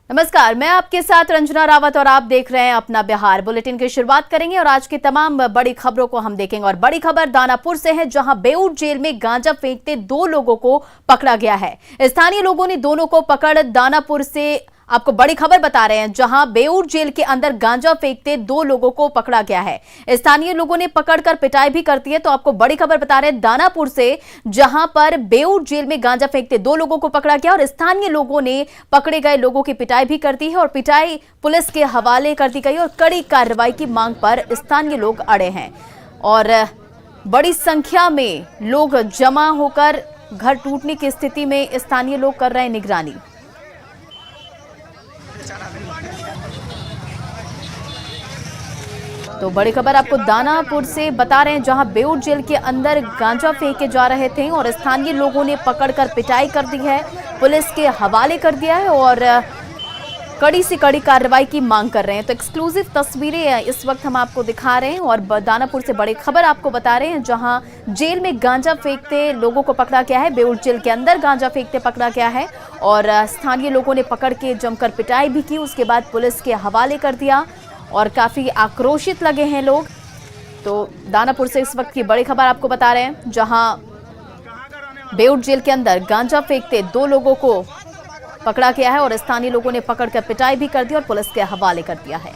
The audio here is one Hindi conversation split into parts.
नमस्कार, मैं आपके साथ रंजना रावत और आप देख रहे हैं अपना बिहार। बुलेटिन की शुरुआत करेंगे और आज की तमाम बड़ी खबरों को हम देखेंगे। और बड़ी खबर दानापुर से है, जहां बेऊर जेल में गांजा फेंकते 2 लोगों को पकड़ा गया है। स्थानीय लोगों ने दोनों को पकड़ दानापुर से आपको बड़ी खबर बता रहे हैं, जहां बेऊर जेल के अंदर गांजा फेंकते 2 लोगों को पकड़ा गया है। स्थानीय लोगों ने पकड़कर पिटाई भी करती है। तो आपको बड़ी खबर बता रहे हैं दानापुर से, जहां पर बेऊर जेल में गांजा फेंकते 2 लोगों को पकड़ा गया और स्थानीय लोगों ने पकड़े गए लोगों की पिटाई भी कर दी है और पिटाई पुलिस के हवाले कर दी गई और कड़ी कार्रवाई की मांग पर स्थानीय लोग अड़े हैं। और बड़ी संख्या में लोग जमा होकर घर टूटने की स्थिति में स्थानीय लोग कर रहे हैं निगरानी। तो बड़ी खबर आपको दानापुर से बता रहे हैं, जहां बेऊर जेल के अंदर गांजा फेंके जा रहे थे और स्थानीय लोगों ने पकड़कर पिटाई कर दी है, पुलिस के हवाले कर दिया है और कड़ी से कड़ी कार्रवाई की मांग कर रहे हैं। तो एक्सक्लूसिव तस्वीरें इस वक्त हम आपको दिखा रहे हैं और दानापुर से बड़ी खबर आपको बता रहे हैं, जहां जेल में गांजा फेंकते लोगों को पकड़ा गया है। बेऊर जेल के अंदर गांजा फेंकते पकड़ा गया है और स्थानीय लोगों ने पकड़ के जमकर पिटाई भी की, उसके बाद पुलिस के हवाले कर दिया और काफी आक्रोशित लगे हैं लोग। तो दानापुर से इस वक्त की बड़ी खबर आपको बता रहे हैं, जहां बेऊर जेल के अंदर गांजा फेंकते 2 लोगों को पकड़ा गया है और स्थानीय लोगों ने पकड़कर पिटाई भी कर दी और पुलिस के हवाले कर दिया है।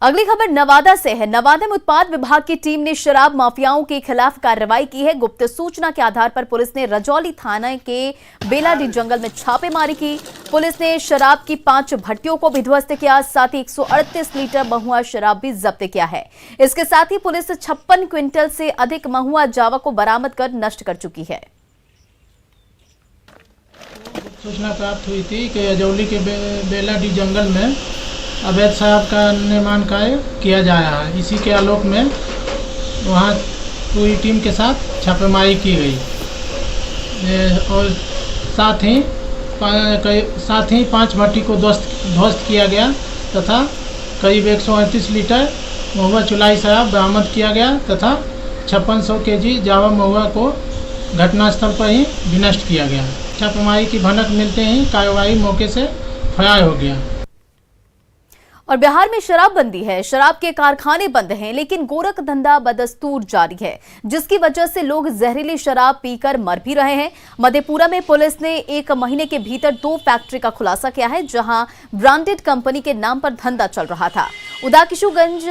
अगली खबर नवादा से है। नवादा में उत्पाद विभाग की टीम ने शराब माफियाओं के खिलाफ कार्रवाई की है। गुप्त सूचना के आधार पर पुलिस ने रजौली थाना के बेलाडी जंगल में छापेमारी की। पुलिस ने शराब की 5 भट्टियों को भी ध्वस्त किया, साथ ही 138 लीटर महुआ शराब भी जब्त किया है। इसके साथ ही पुलिस 56 क्विंटल से अधिक महुआ जावा को बरामद कर नष्ट कर चुकी है। सूचना प्राप्त हुई थी कि रजौली के बेलाडी जंगल में अवैध शराब का निर्माण कार्य किया जा रहा है। इसी के आलोक में वहाँ पूरी टीम के साथ छापेमारी की गई और साथ ही 5 भट्टी को ध्वस्त किया गया तथा करीब 138 लीटर महुआ चुलाई शराब बरामद किया गया तथा 5600 केजी जावा महुआ को घटनास्थल पर ही विनष्ट किया गया। छापेमारी की भनक मिलते ही कार्रवाई मौके से फरार हो गया। और बिहार में शराबबंदी है, शराब के कारखाने बंद हैं, लेकिन गोरख धंधा बदस्तूर जारी है, जिसकी वजह से लोग जहरीली शराब पीकर मर भी रहे हैं। मधेपुरा में पुलिस ने 1 महीने के भीतर 2 फैक्ट्री का खुलासा किया है, जहां ब्रांडेड कंपनी के नाम पर धंधा चल रहा था। उदाकिशुगंज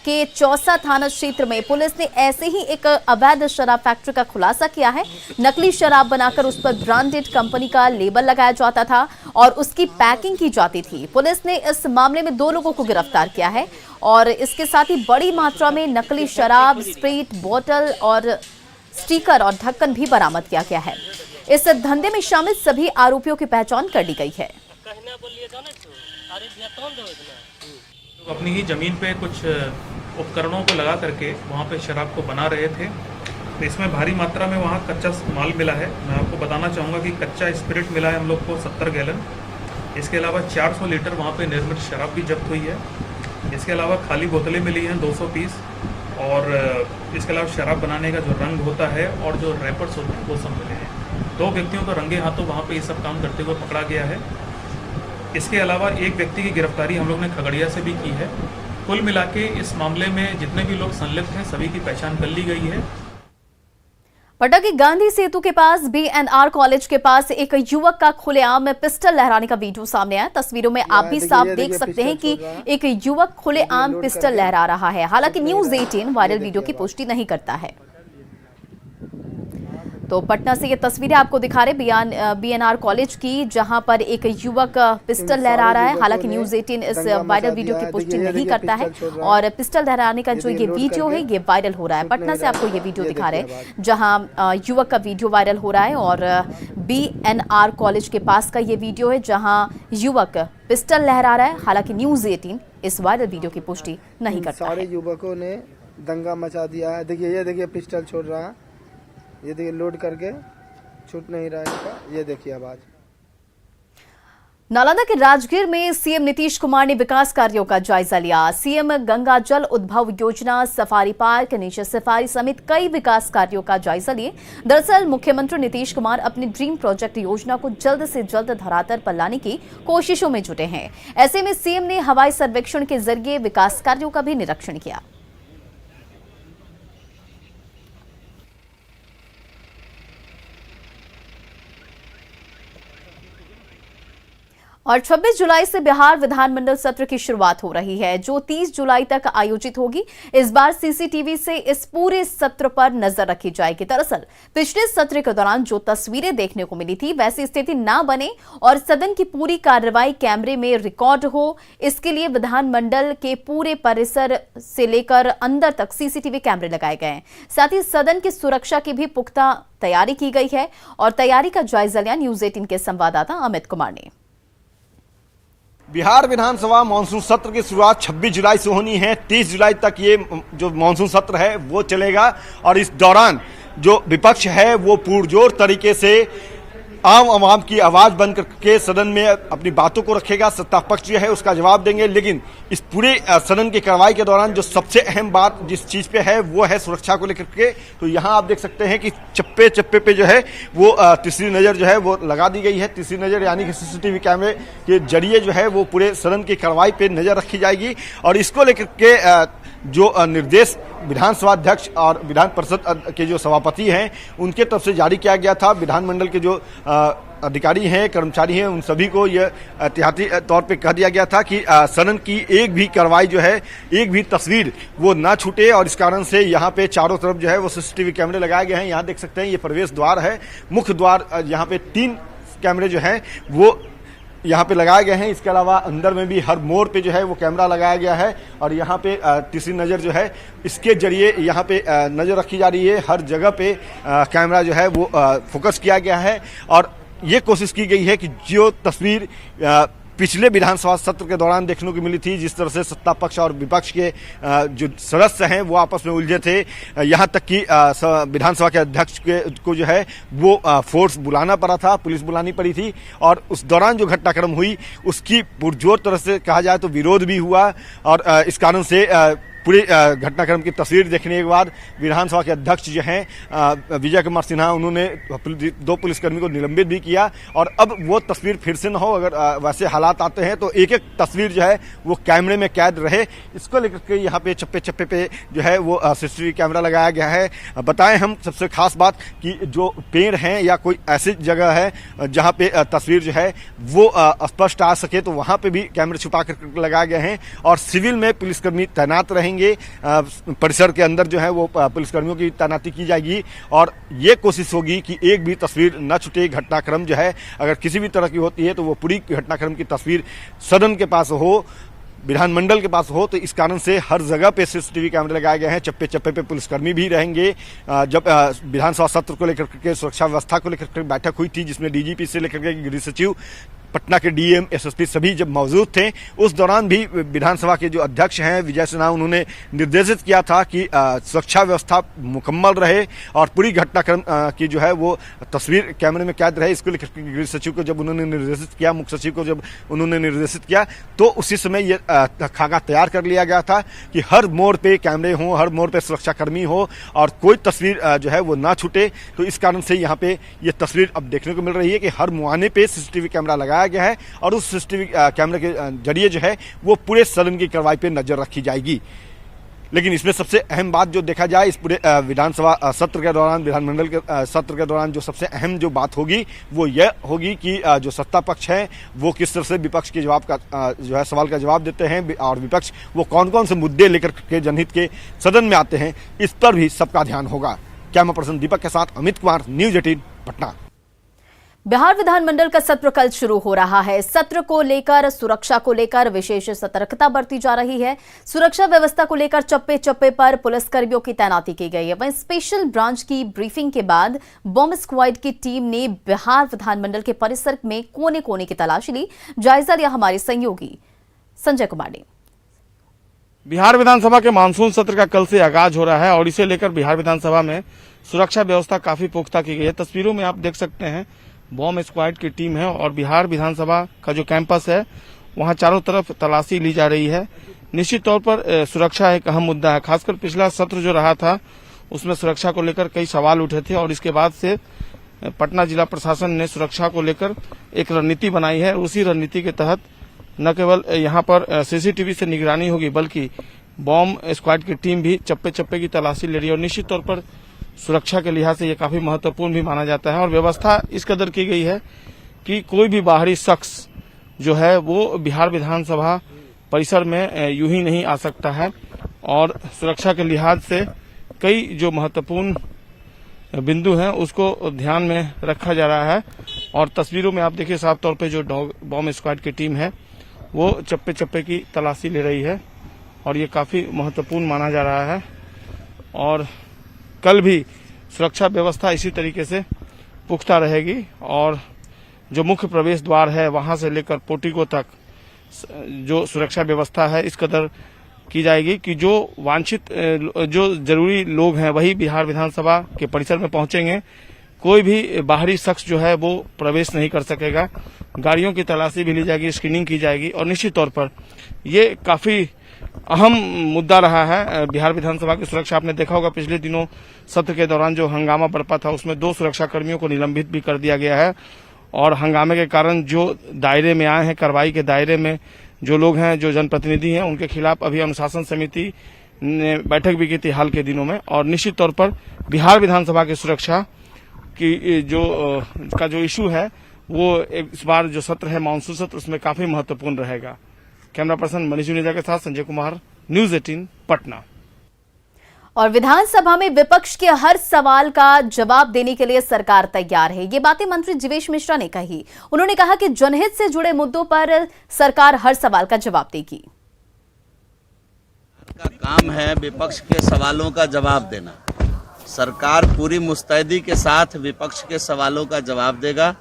के चौसा थाना क्षेत्र में पुलिस ने ऐसे ही एक अवैध शराब फैक्ट्री का खुलासा किया है। नकली शराब बनाकर उस पर ब्रांडेड कंपनी का लेबल लगाया जाता था और उसकी पैकिंग की जाती थी। पुलिस ने इस मामले में 2 लोगों को गिरफ्तार किया है और इसके साथ ही बड़ी मात्रा में नकली शराब, स्प्रिट बोतल और स्टिकर और ढक्कन भी बरामद किया गया है। इस धंधे में शामिल सभी आरोपियों की पहचान कर ली गई है। अपनी ही जमीन पे कुछ उपकरणों को लगा करके वहाँ पे शराब को बना रहे थे। तो इसमें भारी मात्रा में वहाँ कच्चा माल मिला है। मैं आपको बताना चाहूँगा कि कच्चा स्पिरिट मिला है हम लोग को 70 गैलन। इसके अलावा 400 लीटर वहाँ पे निर्मित शराब भी जब्त हुई है। इसके अलावा खाली बोतलें मिली हैं 200 पीस और इसके अलावा शराब बनाने का जो रंग होता है और जो रैपर्स होते हैं वो सब मिले हैं। 2 व्यक्तियों को रंगे हाथों वहाँ पे ये सब काम करते हुए पकड़ा गया है। इसके अलावा एक व्यक्ति की गिरफ्तारी हम लोग ने खगड़िया से भी की है। कुल मिला के इस मामले में जितने भी लोग संलिप्त हैं सभी की पहचान कर ली गई है। पटना के गांधी सेतु के पास बीएनआर कॉलेज के पास एक युवक का खुलेआम पिस्टल लहराने का वीडियो सामने आया। तस्वीरों में आप भी साफ देख सकते हैं कि एक युवक खुलेआम पिस्टल लहरा रहा है। हालांकि न्यूज़ 18 वायरल वीडियो की पुष्टि नहीं करता है। तो पटना से ये तस्वीरें आपको दिखा रहे बीएनआर कॉलेज की, जहां पर एक युवक पिस्टल लहरा रहा है। हालांकि न्यूज़ 18 इस वायरल वीडियो की पुष्टि नहीं करता है और पिस्टल लहराने का जो ये वीडियो है ये वायरल हो रहा है। पटना से आपको ये वीडियो दिखा रहे हैं, जहां युवक का वीडियो वायरल हो रहा है और बीएनआर कॉलेज के पास का ये वीडियो है, जहां युवक पिस्टल लहरा रहा है। हालांकि न्यूज़ 18 इस वायरल वीडियो की पुष्टि नहीं करता है। सारे युवकों ने दंगा मचा दिया है। देखिए, ये देखिए पिस्टल छोड़ रहा है, ये देखिए लोड करके छूट नहीं रहा है इसका, ये देखिए आवाज। नालंदा के राजगीर में सीएम नीतीश कुमार ने विकास कार्यों का जायजा लिया। सीएम गंगा जल उद्भव योजना, सफारी पार्क, नेचर सफारी समेत कई विकास कार्यों का जायजा लिए। दरअसल मुख्यमंत्री नीतीश कुमार अपनी ड्रीम प्रोजेक्ट योजना को जल्द से जल्द धरातल पर लाने की कोशिशों में जुटे हैं। ऐसे में सीएम ने हवाई सर्वेक्षण के जरिए विकास कार्यों का भी निरीक्षण किया। और 26 जुलाई से बिहार विधानमंडल सत्र की शुरुआत हो रही है, जो 30 जुलाई तक आयोजित होगी। इस बार सीसीटीवी से इस पूरे सत्र पर नजर रखी जाएगी। दरअसल पिछले सत्र के दौरान जो तस्वीरें देखने को मिली थी, वैसी स्थिति ना बने और सदन की पूरी कार्रवाई कैमरे में रिकॉर्ड हो, इसके लिए विधानमंडल के पूरे परिसर से लेकर अंदर तक सीसीटीवी कैमरे लगाए गए हैं। साथ ही सदन की सुरक्षा की भी पुख्ता तैयारी की गई है। और तैयारी का जायजा लिया न्यूज 18 के संवाददाता अमित कुमार ने। बिहार विधानसभा मानसून सत्र की शुरुआत 26 जुलाई से होनी है। 30 जुलाई तक ये जो मानसून सत्र है वो चलेगा और इस दौरान जो विपक्ष है वो पुरजोर तरीके से आम आवाम की आवाज बन करके सदन में अपनी बातों को रखेगा। सत्ता पक्ष जो है उसका जवाब देंगे। लेकिन इस पूरे सदन की कार्रवाई के दौरान जो सबसे अहम बात जिस चीज पे है वो है सुरक्षा को लेकर के। तो यहाँ आप देख सकते हैं कि चप्पे चप्पे पे जो है वो तीसरी नजर जो है वो लगा दी गई है। तीसरी नजर यानी कि सीसीटीवी कैमरे के जरिए जो है वो पूरे सदन की कार्रवाई पे नजर रखी जाएगी। और इसको लेकर के जो निर्देश विधानसभा अध्यक्ष और विधान परिषद के जो सभापति हैं उनके तरफ से जारी किया गया था। विधानमंडल के जो अधिकारी हैं, कर्मचारी हैं, उन सभी को यह एहतियाती तौर पे कह दिया गया था कि सदन की एक भी कार्रवाई जो है, एक भी तस्वीर वो ना छूटे। और इस कारण से यहाँ पे चारों तरफ जो है वो सीसीटीवी कैमरे लगाए गए हैं। यहाँ देख सकते हैं ये प्रवेश द्वार है, मुख्य द्वार। यहाँ पे 3 कैमरे जो हैं वो यहाँ पे लगाए गए हैं। इसके अलावा अंदर में भी हर मोड़ पे जो है वो कैमरा लगाया गया है। और यहाँ पे तीसरी नज़र जो है इसके जरिए यहाँ पे नज़र रखी जा रही है। हर जगह पे कैमरा जो है वो फोकस किया गया है। और ये कोशिश की गई है कि जो तस्वीर पिछले विधानसभा सत्र के दौरान देखने को मिली थी, जिस तरह से सत्ता पक्ष और विपक्ष के जो सदस्य हैं वो आपस में उलझे थे, यहाँ तक कि विधानसभा के अध्यक्ष को जो है वो फोर्स बुलाना पड़ा था, पुलिस बुलानी पड़ी थी। और उस दौरान जो घटनाक्रम हुई उसकी पुरजोर तरह से कहा जाए तो विरोध भी हुआ। और इस कारण से पूरे घटनाक्रम की तस्वीर देखने के बाद विधानसभा के अध्यक्ष जो हैं विजय कुमार सिन्हा, उन्होंने 2 पुलिसकर्मी को निलंबित भी किया। और अब वो तस्वीर फिर से न हो, अगर वैसे हालात आते हैं तो एक एक तस्वीर जो है वो कैमरे में कैद रहे, इसको लेकर के यहाँ पे चप्पे चप्पे पे जो है वो सीसीटीवी कैमरा लगाया गया है। बताएं हम सबसे खास बात कि जो पेड़ हैं या कोई ऐसी जगह है जहाँ पे तस्वीर जो है वो स्पष्ट आ सके, तो वहाँ पे भी कैमरे छुपा कर लगाए गए हैं। और सिविल में पुलिसकर्मी तैनात रहेंगे। परिसर के अंदर जो है वो पुलिसकर्मियों की तैनाती की जाएगी। और ये कोशिश होगी कि एक भी तस्वीर न छूटे। घटनाक्रम जो है अगर किसी भी तरह की होती है तो वो पूरी घटनाक्रम की तस्वीर सदन के पास हो, विधानमंडल के पास हो। तो इस कारण से हर जगह पे सीसीटीवी कैमरे लगाए गए हैं। चप्पे चप्पे पे पुलिसकर्मी भी रहेंगे। जब विधानसभा सत्र को लेकर के सुरक्षा व्यवस्था को लेकर के बैठक हुई थी, जिसमें डीजीपी से लेकर के गृह सचिव, पटना के डीएम, एसएसपी सभी जब मौजूद थे, उस दौरान भी विधानसभा के जो अध्यक्ष हैं विजय सिन्हा, उन्होंने निर्देशित किया था कि सुरक्षा व्यवस्था मुकम्मल रहे और पूरी घटनाक्रम की जो है वो तस्वीर कैमरे में कैद रहे। इसको लेकर गृह सचिव को जब उन्होंने निर्देशित किया, मुख्य सचिव को जब उन्होंने निर्देशित किया, तो उसी समय ये खाका तैयार कर लिया गया था कि हर मोड़ पे कैमरे हों, हर मोड़ पे सुरक्षाकर्मी हो और कोई तस्वीर जो है वो ना छूटे। तो इस कारण से यहाँ पे ये तस्वीर अब देखने को मिल रही है कि हर मुआने पे सीसीटीवी कैमरा लगाया गया है। और उस सीसीटीवी कैमरे के जरिए जो है वो पूरे सदन की कार्रवाई पे नजर रखी जाएगी। लेकिन इसमें सबसे अहम बात जो देखा जाए इस पूरे विधानसभा सत्र के दौरान, विधानमंडल के सत्र के दौरान जो सबसे अहम जो बात होगी वो यह होगी कि जो सत्ता पक्ष है वो किस तरह से विपक्ष के जवाब का जो है सवाल का जवाब देते हैं और विपक्ष वो कौन कौन से मुद्दे लेकर के जनहित के सदन में आते हैं, इस पर भी सबका ध्यान होगा। कैमरा पर्सन दीपक के साथ अमित कुमार, न्यूज 18 पटना। बिहार विधानमंडल का सत्र कल शुरू हो रहा है। सत्र को लेकर, सुरक्षा को लेकर विशेष सतर्कता बरती जा रही है। सुरक्षा व्यवस्था को लेकर चप्पे चप्पे पर पुलिसकर्मियों की तैनाती की गई है। वहीं स्पेशल ब्रांच की ब्रीफिंग के बाद बॉम्ब स्क्वाड की टीम ने बिहार विधानमंडल के परिसर में कोने कोने की तलाशी ली। जायजा लिया हमारे सहयोगी संजय कुमार ने। बिहार विधानसभा के मानसून सत्र का कल से आगाज हो रहा है और इसे लेकर बिहार विधानसभा में सुरक्षा व्यवस्था काफी पुख्ता की गई है। तस्वीरों में आप देख सकते हैं बॉम्ब स्क्वाड की टीम है और बिहार विधानसभा का जो कैंपस है वहां चारों तरफ तलाशी ली जा रही है। निश्चित तौर पर सुरक्षा एक अहम मुद्दा है, खासकर पिछला सत्र जो रहा था उसमें सुरक्षा को लेकर कई सवाल उठे थे और इसके बाद से पटना जिला प्रशासन ने सुरक्षा को लेकर एक रणनीति बनाई है। उसी रणनीति के तहत न केवल यहां पर सीसीटीवी से निगरानी होगी बल्कि बॉम्ब स्क्वाड की टीम भी चप्पे चप्पे की तलाशी ले रही है और निश्चित तौर पर सुरक्षा के लिहाज से ये काफी महत्वपूर्ण भी माना जाता है। और व्यवस्था इस कदर की गई है कि कोई भी बाहरी शख्स जो है वो बिहार विधानसभा परिसर में यूं ही नहीं आ सकता है और सुरक्षा के लिहाज से कई जो महत्वपूर्ण बिंदु हैं उसको ध्यान में रखा जा रहा है। और तस्वीरों में आप देखिए साफ तौर पे जो बॉम्ब स्क्वाड की टीम है वो चप्पे चप्पे की तलाशी ले रही है और ये काफी महत्वपूर्ण माना जा रहा है। और कल भी सुरक्षा व्यवस्था इसी तरीके से पुख्ता रहेगी और जो मुख्य प्रवेश द्वार है वहां से लेकर पोर्टिको तक जो सुरक्षा व्यवस्था है इस कदर की जाएगी कि जो वांछित जो जरूरी लोग हैं वही बिहार विधानसभा के परिसर में पहुंचेंगे। कोई भी बाहरी शख्स जो है वो प्रवेश नहीं कर सकेगा। गाड़ियों की तलाशी भी ली जाएगी, स्क्रीनिंग की जाएगी और निश्चित तौर पर ये काफी अहम मुद्दा रहा है बिहार विधानसभा की सुरक्षा। आपने देखा होगा पिछले दिनों सत्र के दौरान जो हंगामा बरपा था उसमें 2 सुरक्षा कर्मियों को निलंबित भी कर दिया गया है और हंगामे के कारण जो दायरे में आए हैं, कार्रवाई के दायरे में जो लोग हैं, जो जनप्रतिनिधि हैं, उनके खिलाफ अभी अनुशासन समिति ने बैठक भी की थी हाल के दिनों में। और निश्चित तौर पर बिहार विधानसभा की सुरक्षा की जो इशू है वो इस बार जो सत्र है मानसून सत्र उसमें काफी महत्वपूर्ण रहेगा। कैमरा पर्सन मनीष जुनेजा के साथ संजय कुमार, न्यूज 18 पटना। और विधानसभा में विपक्ष के हर सवाल का जवाब देने के लिए सरकार तैयार है, ये बातें मंत्री जीवेश मिश्रा ने कही। उन्होंने कहा कि जनहित से जुड़े मुद्दों पर सरकार हर सवाल का जवाब देगी। का काम है विपक्ष के सवालों का जवाब देना। सरकार पूरी मुस्तैदी के साथ विपक्ष के सवालों का जवाब देगा।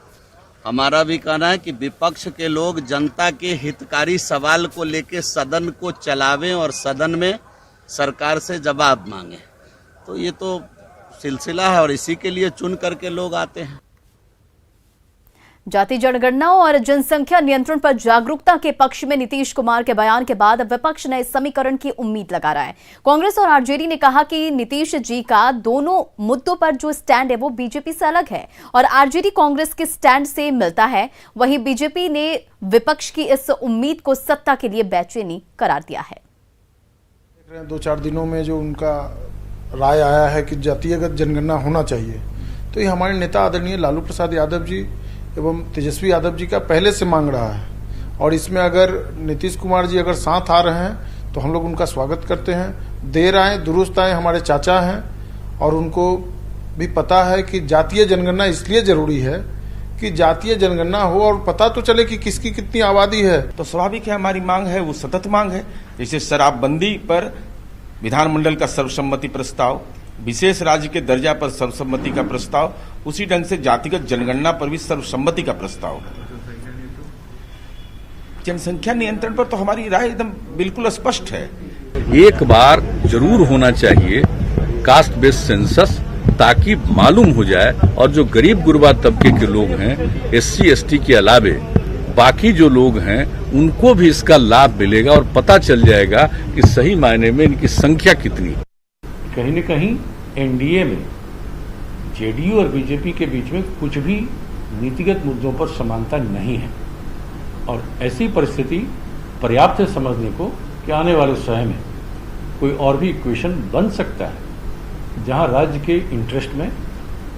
हमारा भी कहना है कि विपक्ष के लोग जनता के हितकारी सवाल को लेकर सदन को चलावें और सदन में सरकार से जवाब मांगे। तो ये तो सिलसिला है और इसी के लिए चुन करके लोग आते हैं। जाति जनगणना और जनसंख्या नियंत्रण पर जागरूकता के पक्ष में नीतीश कुमार के बयान के बाद अब विपक्ष नए समीकरण की उम्मीद लगा रहा है। कांग्रेस और आरजेडी ने कहा कि नीतीश जी का दोनों मुद्दों पर जो स्टैंड है वो बीजेपी से अलग है और आरजेडी कांग्रेस के स्टैंड से मिलता है। वहीं बीजेपी ने विपक्ष की इस उम्मीद को सत्ता के लिए बेचैनी करार दिया है। 2-4 दिनों में जो उनका राय आया है कि जातिगत जनगणना होना चाहिए, तो ये हमारे नेता आदरणीय लालू प्रसाद यादव जी एवं तेजस्वी यादव जी का पहले से मांग रहा है और इसमें अगर नीतीश कुमार जी अगर साथ आ रहे हैं तो हम लोग उनका स्वागत करते हैं। देर आए दुरुस्त आए, हमारे चाचा हैं और उनको भी पता है कि जातीय जनगणना इसलिए जरूरी है कि जातीय जनगणना हो और पता तो चले कि किसकी कितनी आबादी है। तो स्वाभाविक है हमारी मांग है वो सतत मांग है। जैसे शराबबंदी पर विधानमंडल का सर्वसम्मति प्रस्ताव, विशेष राज्य के दर्जा पर सर्वसम्मति का प्रस्ताव, उसी ढंग से जातिगत जनगणना पर भी सर्वसम्मति का प्रस्ताव। जनसंख्या नियंत्रण पर तो हमारी राय एकदम बिल्कुल स्पष्ट है। एक बार जरूर होना चाहिए कास्ट बेस्ड सेंसस, ताकि मालूम हो जाए और जो गरीब गुरबा तबके के लोग हैं, एससी एसटी के अलावे बाकी जो लोग हैं उनको भी इसका लाभ मिलेगा और पता चल जाएगा कि सही मायने में इनकी संख्या कितनी। कहीं न कहीं एनडीए में जेडीयू और बीजेपी के बीच में कुछ भी नीतिगत मुद्दों पर समानता नहीं है और ऐसी परिस्थिति पर्याप्त है समझने को कि आने वाले समय में कोई और भी इक्वेशन बन सकता है जहां राज्य के इंटरेस्ट में,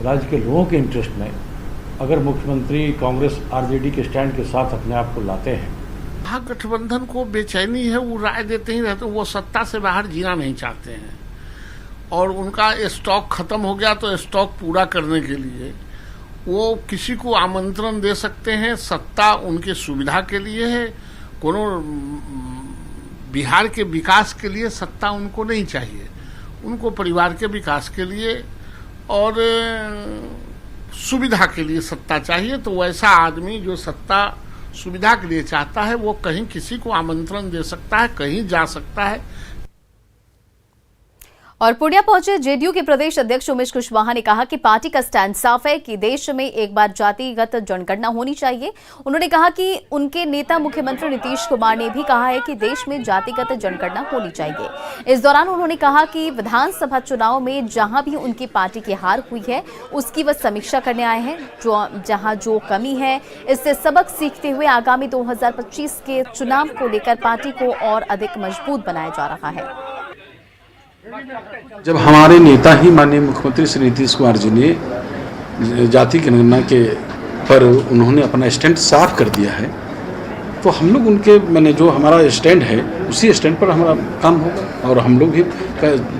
राज्य के लोगों के इंटरेस्ट में अगर मुख्यमंत्री कांग्रेस आरजेडी के स्टैंड के साथ अपने आप को लाते हैं। महागठबंधन को बेचैनी है, वो राय देते ही रहते, वो सत्ता से बाहर जीना नहीं चाहते हैं और उनका स्टॉक खत्म हो गया तो स्टॉक पूरा करने के लिए वो किसी को आमंत्रण दे सकते हैं। सत्ता उनके सुविधा के लिए है, कोनो बिहार के विकास के लिए सत्ता उनको नहीं चाहिए। उनको परिवार के विकास के लिए और सुविधा के लिए सत्ता चाहिए। तो वैसा आदमी जो सत्ता सुविधा के लिए चाहता है वो कहीं किसी को आमंत्रण दे सकता है, कहीं जा सकता है। और पूर्णिया पहुंचे जेडीयू के प्रदेश अध्यक्ष उमेश कुशवाहा ने कहा कि पार्टी का स्टैंड साफ है कि देश में एक बार जातिगत जनगणना होनी चाहिए। उन्होंने कहा कि उनके नेता मुख्यमंत्री नीतीश कुमार ने भी कहा है कि देश में जातिगत जनगणना होनी चाहिए। इस दौरान उन्होंने कहा कि विधानसभा चुनाव में जहां भी उनकी पार्टी की हार हुई है उसकी वह समीक्षा करने आए हैं। जहां जो कमी है इससे सबक सीखते हुए आगामी 2025 के चुनाव को लेकर पार्टी को और अधिक मजबूत बनाया जा रहा है। जब हमारे नेता ही माननीय मुख्यमंत्री श्री नीतीश कुमार जी ने जाति जनगणना के पर उन्होंने अपना स्टैंड साफ कर दिया है, तो हम लोग उनके मैंने जो हमारा स्टैंड है उसी स्टैंड पर हमारा काम होगा। और हम लोग भी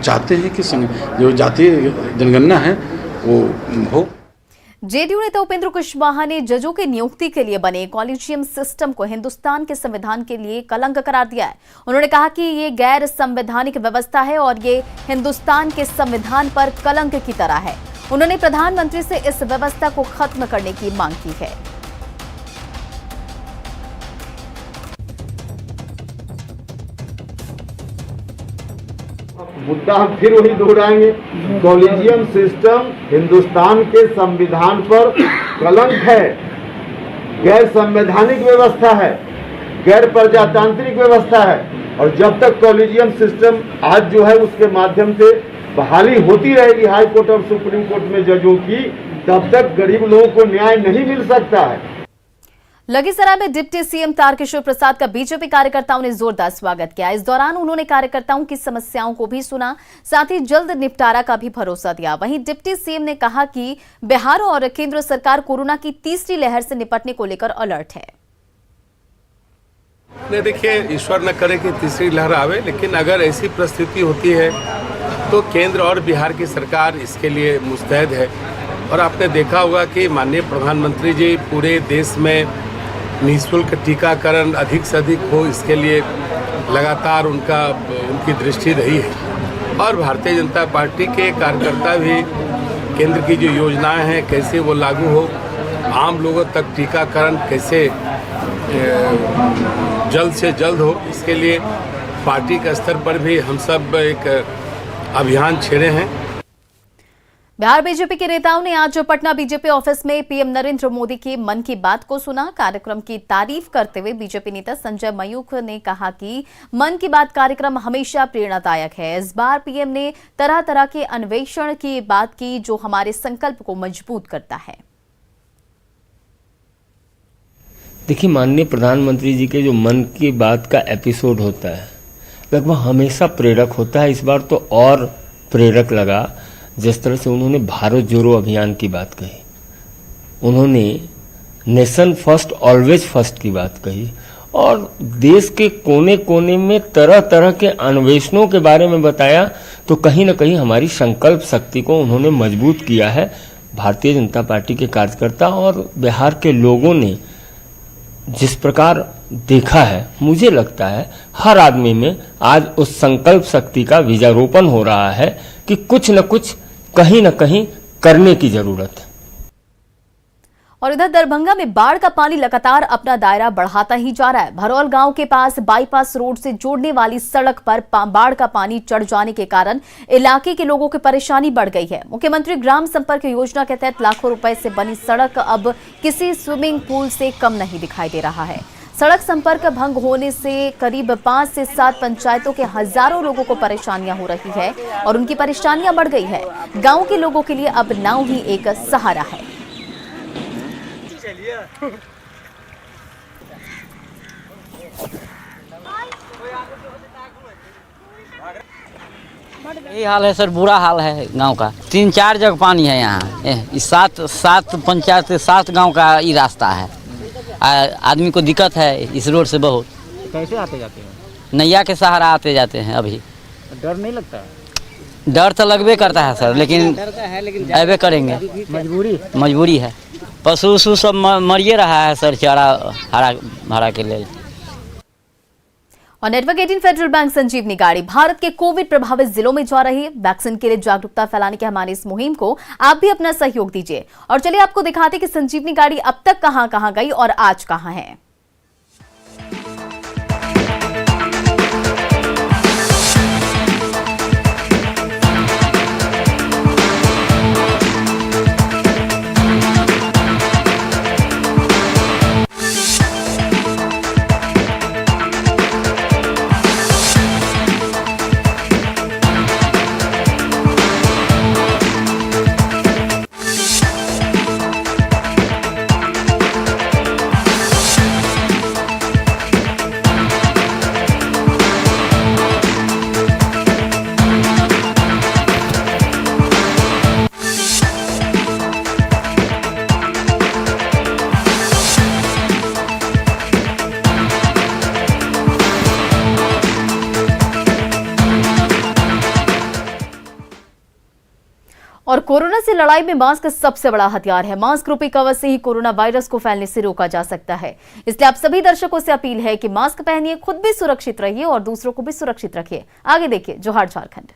चाहते हैं कि जो जातीय जनगणना है वो हो। जेडीयू नेता उपेंद्र कुशवाहा ने जजों की नियुक्ति के लिए बने कॉलेजियम सिस्टम को हिंदुस्तान के संविधान के लिए कलंक करार दिया है। उन्होंने कहा कि ये गैर संवैधानिक व्यवस्था है और ये हिंदुस्तान के संविधान पर कलंक की तरह है। उन्होंने प्रधानमंत्री से इस व्यवस्था को खत्म करने की मांग की है। मुद्दा हम फिर वही दोहराएंगे, कॉलेजियम सिस्टम हिंदुस्तान के संविधान पर कलंक है, गैर संवैधानिक व्यवस्था है, गैर प्रजातांत्रिक व्यवस्था है। और जब तक कॉलेजियम सिस्टम आज जो है उसके माध्यम से बहाली होती रहेगी हाई कोर्ट और सुप्रीम कोर्ट में जजों की, तब तक गरीब लोगों को न्याय नहीं मिल सकता है। लखीसराय में डिप्टी सीएम तारकिशोर प्रसाद का बीजेपी कार्यकर्ताओं ने जोरदार स्वागत किया। इस दौरान उन्होंने कार्यकर्ताओं की समस्याओं को भी सुना, साथ ही जल्द निपटारा का भी भरोसा दिया। वहीं डिप्टी सीएम ने कहा कि बिहार और केंद्र सरकार कोरोना की तीसरी लहर से निपटने को लेकर अलर्ट है। नहीं, देखिए, ईश्वर न करे कि तीसरी लहर आवे, लेकिन अगर ऐसी परिस्थिति होती है तो केंद्र और बिहार की सरकार इसके लिए मुस्तैद है। और आपने देखा होगा कि माननीय प्रधानमंत्री जी पूरे देश में निःशुल्क टीकाकरण अधिक से अधिक हो, इसके लिए लगातार उनकी दृष्टि रही है। और भारतीय जनता पार्टी के कार्यकर्ता भी केंद्र की जो योजनाएं हैं कैसे वो लागू हो, आम लोगों तक टीकाकरण कैसे जल्द से जल्द हो, इसके लिए पार्टी के स्तर पर भी हम सब एक अभियान छेड़े हैं। बिहार बीजेपी के नेताओं ने आज पटना बीजेपी ऑफिस में पीएम नरेंद्र मोदी की मन की बात को सुना। कार्यक्रम की तारीफ करते हुए बीजेपी नेता संजय मयूख ने कहा कि मन की बात कार्यक्रम हमेशा प्रेरणादायक है। इस बार पीएम ने तरह तरह के अन्वेषण की बात की जो हमारे संकल्प को मजबूत करता है। देखिए, माननीय प्रधानमंत्री जी के जो मन की बात का एपिसोड होता है लगभग हमेशा प्रेरक होता है। इस बार तो और प्रेरक लगा जिस तरह से उन्होंने भारत जोड़ो अभियान की बात कही, उन्होंने नेशन फर्स्ट ऑलवेज फर्स्ट की बात कही और देश के कोने कोने में तरह तरह के अन्वेषणों के बारे में बताया। तो कहीं न कहीं हमारी संकल्प शक्ति को उन्होंने मजबूत किया है। भारतीय जनता पार्टी के कार्यकर्ता और बिहार के लोगों ने जिस प्रकार देखा है, मुझे लगता है हर आदमी में आज उस संकल्प शक्ति का बीजारोपण हो रहा है कि कुछ न कुछ कहीं न कहीं करने की जरूरत है। और इधर दरभंगा में बाढ़ का पानी लगातार अपना दायरा बढ़ाता ही जा रहा है। भरौल गांव के पास बाईपास रोड से जोड़ने वाली सड़क पर बाढ़ का पानी चढ़ जाने के कारण इलाके के लोगों की परेशानी बढ़ गई है। मुख्यमंत्री ग्राम संपर्क योजना के तहत लाखों रुपए से बनी सड़क अब किसी स्विमिंग पूल से कम नहीं दिखाई दे रहा है। सड़क संपर्क भंग होने से करीब 5 से 7 पंचायतों के हजारों लोगों को परेशानियां हो रही है और उनकी परेशानियां बढ़ गई है। गांव के लोगों के लिए अब नाव ही एक सहारा है। यही हाल है सर, बुरा हाल है गांव का। 3-4 जगह पानी है यहाँ। 7 पंचायत 7 गांव का ये रास्ता है। आदमी को दिक्कत है इस रोड से बहुत। कैसे आते जाते हैं? नैया के सहारा आते जाते हैं। अभी डर नहीं लगता है? डर तो लगबे करता है सर, लेकिन ऐबे करेंगे, मजबूरी है। पशु वशु सब मरिए रहा है सर, चारा हरा के लिए। और नेटवर्क 18 फेडरल बैंक संजीवनी गाड़ी भारत के कोविड प्रभावित जिलों में जा रही है। वैक्सीन के लिए जागरूकता फैलाने की हमारी इस मुहिम को आप भी अपना सहयोग दीजिए। और चलिए आपको दिखाते कि संजीवनी गाड़ी अब तक कहां गई और आज कहां है। और कोरोना से लड़ाई में मास्क सबसे बड़ा हथियार है। मास्क रूपी कवच से ही कोरोना वायरस को फैलने से रोका जा सकता है। इसलिए आप सभी दर्शकों से अपील है कि मास्क पहनिए, खुद भी सुरक्षित रहिए और दूसरों को भी सुरक्षित रखिए। आगे देखिए जोहार झारखंड।